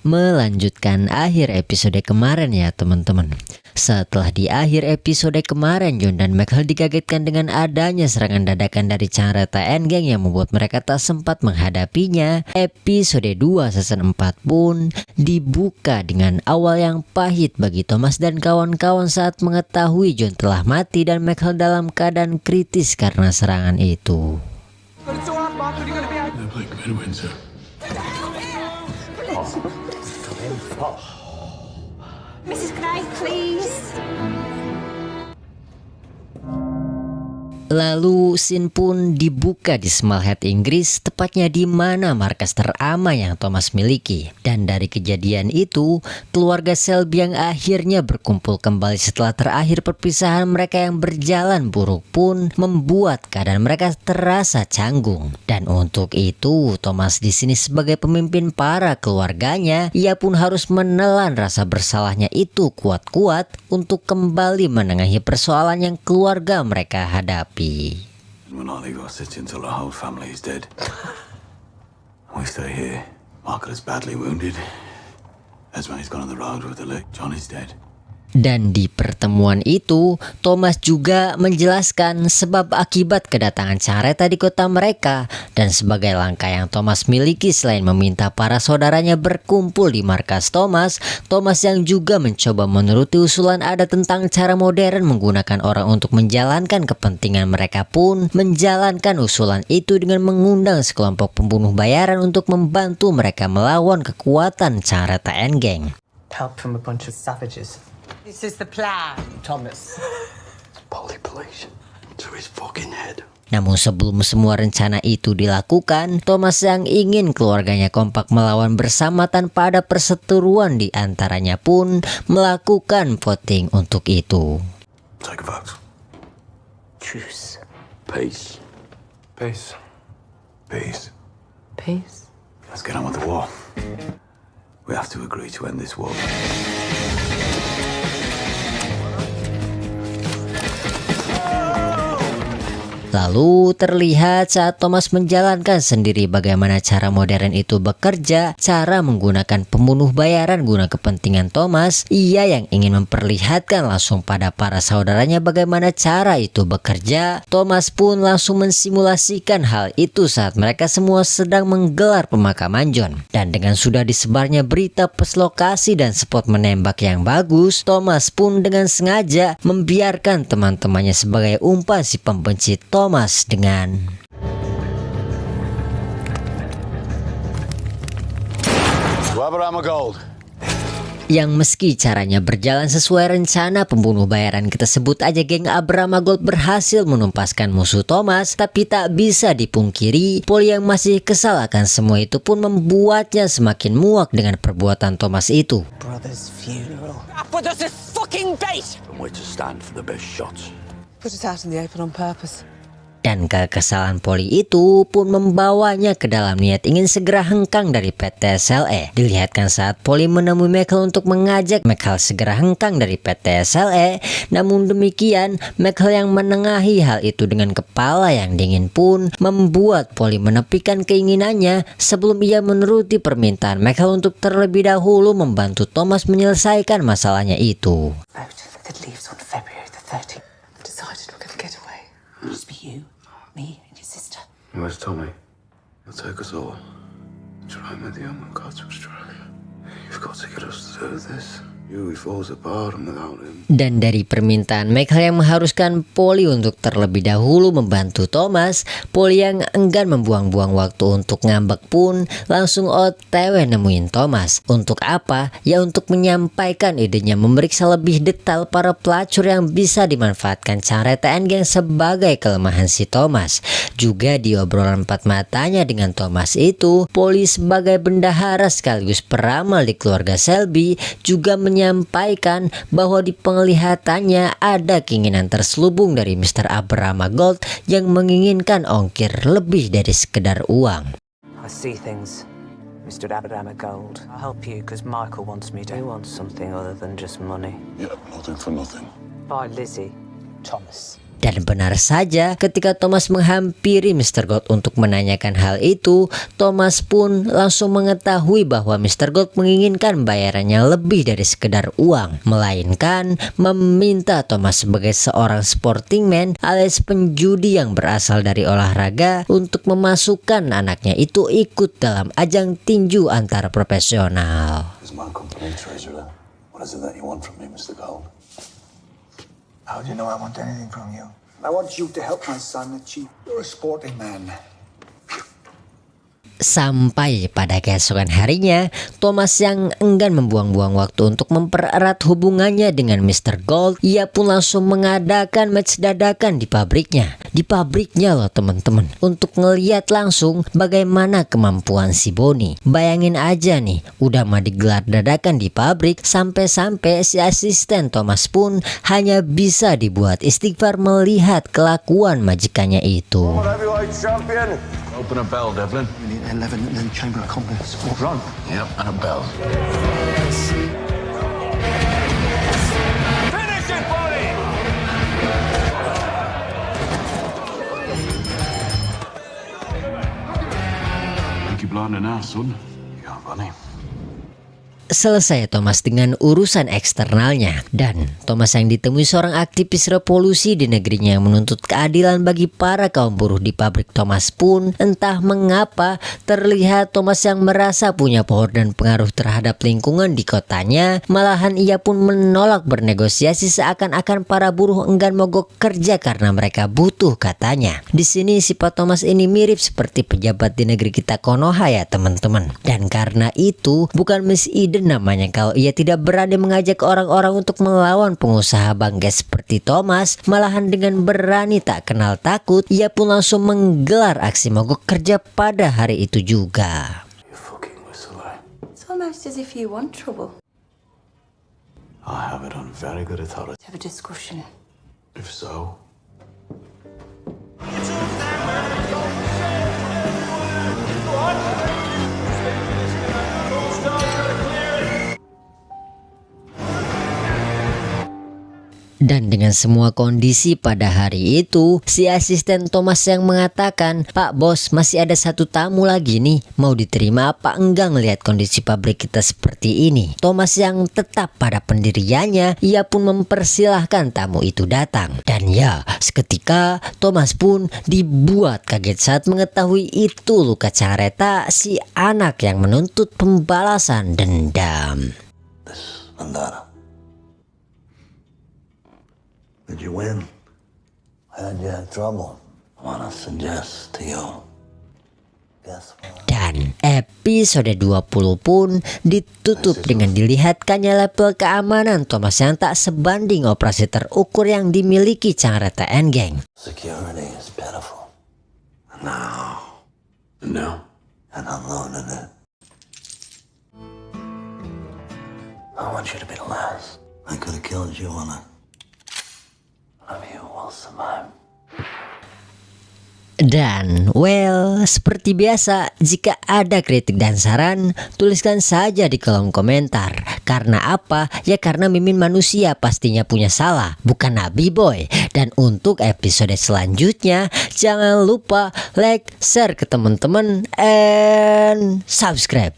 Melanjutkan akhir episode kemarin ya teman-teman. Setelah di akhir episode kemarin, John dan Michael dikagetkan dengan adanya serangan dadakan dari Chareta and Gang yang membuat mereka tak sempat menghadapinya. Episode 2 season 4 pun dibuka dengan awal yang pahit bagi Thomas dan kawan-kawan saat mengetahui John telah mati dan Michael dalam keadaan kritis karena serangan itu. Mrs. Knight, please. Lalu scene pun dibuka di Smallhead, Inggris, tepatnya di mana markas teraman yang Thomas miliki. Dan dari kejadian itu, keluarga Selby yang akhirnya berkumpul kembali setelah terakhir perpisahan mereka yang berjalan buruk pun membuat keadaan mereka terasa canggung. Dan untuk itu, Thomas di sini sebagai pemimpin para keluarganya, ia pun harus menelan rasa bersalahnya itu kuat-kuat untuk kembali menengahi persoalan yang keluarga mereka hadapi. We're not leave our city until the whole family is dead. We stay here. Michael is badly wounded. Esme's gone on the road with the leg. John is dead. Dan di pertemuan itu, Thomas juga menjelaskan sebab akibat kedatangan Chareta di kota mereka. Dan sebagai langkah yang Thomas miliki selain meminta para saudaranya berkumpul di markas Thomas yang juga mencoba menuruti usulan ada tentang cara modern menggunakan orang untuk menjalankan kepentingan mereka pun menjalankan usulan itu dengan mengundang sekelompok pembunuh bayaran untuk membantu mereka melawan kekuatan Chareta and Gang. Help from a bunch of savages. This is the plan, Thomas. Manipulation to his fucking head. Namun sebelum semua rencana itu dilakukan, Thomas yang ingin keluarganya kompak melawan bersama tanpa ada perseteruan di antaranya pun melakukan voting untuk itu. Take a vote. Truce. Peace. Peace. Peace. Peace. Let's get on with the war. We have to agree to end this war. Lalu terlihat saat Thomas menjalankan sendiri bagaimana cara modern itu bekerja, cara menggunakan pembunuh bayaran guna kepentingan Thomas. Ia yang ingin memperlihatkan langsung pada para saudaranya bagaimana cara itu bekerja. Thomas pun langsung mensimulasikan hal itu saat mereka semua sedang menggelar pemakaman John. Dan dengan sudah disebarnya berita peslokasi dan spot menembak yang bagus, Thomas pun dengan sengaja membiarkan teman-temannya sebagai umpan si pembenci Thomas dengan Abraham Gold. yang meski caranya berjalan sesuai rencana pembunuh bayaran, kita sebut aja geng Abraham Gold berhasil menumpaskan musuh Thomas, tapi tak bisa dipungkiri Polly yang masih kesal akan semua itu pun membuatnya semakin muak dengan perbuatan Thomas itu. Brother's funeral. Put us as fucking bait! And we're to stand for the best shots. Put us out in the open on purpose. Dan kekesalan Polly itu pun membawanya ke dalam niat ingin segera hengkang dari PT SLE. Dilihatkan saat Polly menemui Michael untuk mengajak Michael segera hengkang dari PT SLE. Namun demikian, Michael yang menengahi hal itu dengan kepala yang dingin pun membuat Polly menepikan keinginannya sebelum ia menuruti permintaan Michael untuk terlebih dahulu membantu Thomas menyelesaikan masalahnya itu. Vote that leaves on February the 13th. I decided we're gonna get away. Just be you, me, and your sister. Where's Tommy? He'll take us all. Try with you when God strike. You've got to get us to do this. You falls apart and without him. Dan dari permintaan Michael yang mengharuskan Polly untuk terlebih dahulu membantu Thomas, Polly yang enggan membuang-buang waktu untuk ngambek pun langsung OTW nemuin Thomas. Untuk apa? Ya untuk menyampaikan idenya memeriksa lebih detail para pelacur yang bisa dimanfaatkan Chareta and Gang sebagai kelemahan si Thomas. Juga di obrolan empat matanya dengan Thomas itu, Polly sebagai bendahara sekaligus peramal di keluarga Selby juga menyampaikan bahwa di penglihatannya ada keinginan terselubung dari Mr. Abraham Gold yang menginginkan ongkir lebih dari sekedar uang. I see things. Mr. Abraham Gold. I'll help you because Michael wants me to. He wants something other than just money. Yeah, nothing for nothing. By Lizzie. Thomas. Dan benar saja, ketika Thomas menghampiri Mr. Gold untuk menanyakan hal itu, Thomas pun langsung mengetahui bahwa Mr. Gold menginginkan bayarannya lebih dari sekedar uang, melainkan meminta Thomas sebagai seorang sporting man alias penjudi yang berasal dari olahraga untuk memasukkan anaknya itu ikut dalam ajang tinju antar profesional. Is my company treasurer? What is it that you want from me, Mr. Gold? How do you know I want anything from you? I want you to help my son achieve. You're a sporting man. Sampai pada keesokan harinya, Thomas yang enggan membuang-buang waktu untuk mempererat hubungannya dengan Mr. Gold, ia pun langsung mengadakan match dadakan di pabriknya. Di pabriknya loh teman-teman, untuk ngeliat langsung bagaimana kemampuan si Bonnie. Bayangin aja nih, udah mah digelar dadakan di pabrik, sampai-sampai si asisten Thomas pun hanya bisa dibuat istighfar melihat kelakuan majikannya itu. Heavyweight champion. Open a bell, Devlin. We need 11 and then chamber of commerce. Run. Yep, and a bell. Finish it, buddy! Think you're blind now, son? You can't, bunny. Selesai Thomas dengan urusan eksternalnya, dan Thomas yang ditemui seorang aktivis revolusi di negerinya yang menuntut keadilan bagi para kaum buruh di pabrik Thomas pun entah mengapa terlihat Thomas yang merasa punya power dan pengaruh terhadap lingkungan di kotanya. Malahan ia pun menolak bernegosiasi seakan-akan para buruh enggan mogok kerja karena mereka butuh katanya. Di sini sifat Thomas ini mirip seperti pejabat di negeri kita Konoha ya teman-teman. Dan karena itu bukan Miss Eden namanya kalau ia tidak berani mengajak orang-orang untuk melawan pengusaha bangke seperti Thomas. Malahan dengan berani tak kenal takut, ia pun langsung menggelar aksi mogok kerja pada hari itu juga. You fucking whistle, eh? It's almost as if you want trouble. I have it on very good authority. Have a discussion. If so, Dan dengan semua kondisi pada hari itu, si asisten Thomas yang mengatakan, "Pak bos, masih ada satu tamu lagi nih, mau diterima apa enggak ngelihat kondisi pabrik kita seperti ini?" Thomas yang tetap pada pendiriannya, ia pun mempersilahkan tamu itu datang. Dan ya, seketika Thomas pun dibuat kaget saat mengetahui itu luka careta si anak yang menuntut pembalasan dendam. this and that. Did you win? How'd you have trouble? I wanna suggest to you. Guess what? Dan episode 20 pun ditutup dengan dilihatkannya level keamanan Thomas yang tak sebanding operasi terukur yang dimiliki Changreta and Gang. Security is pitiful. No. And unloaded it. I want you to be the last. I could have killed you on it. None of you will survive. Dan well, seperti biasa, jika ada kritik dan saran, tuliskan saja di kolom komentar. Karena apa? Ya karena Mimin manusia pastinya punya salah, bukan Nabi boy. Dan untuk episode selanjutnya, jangan lupa like, share ke teman-teman, and subscribe.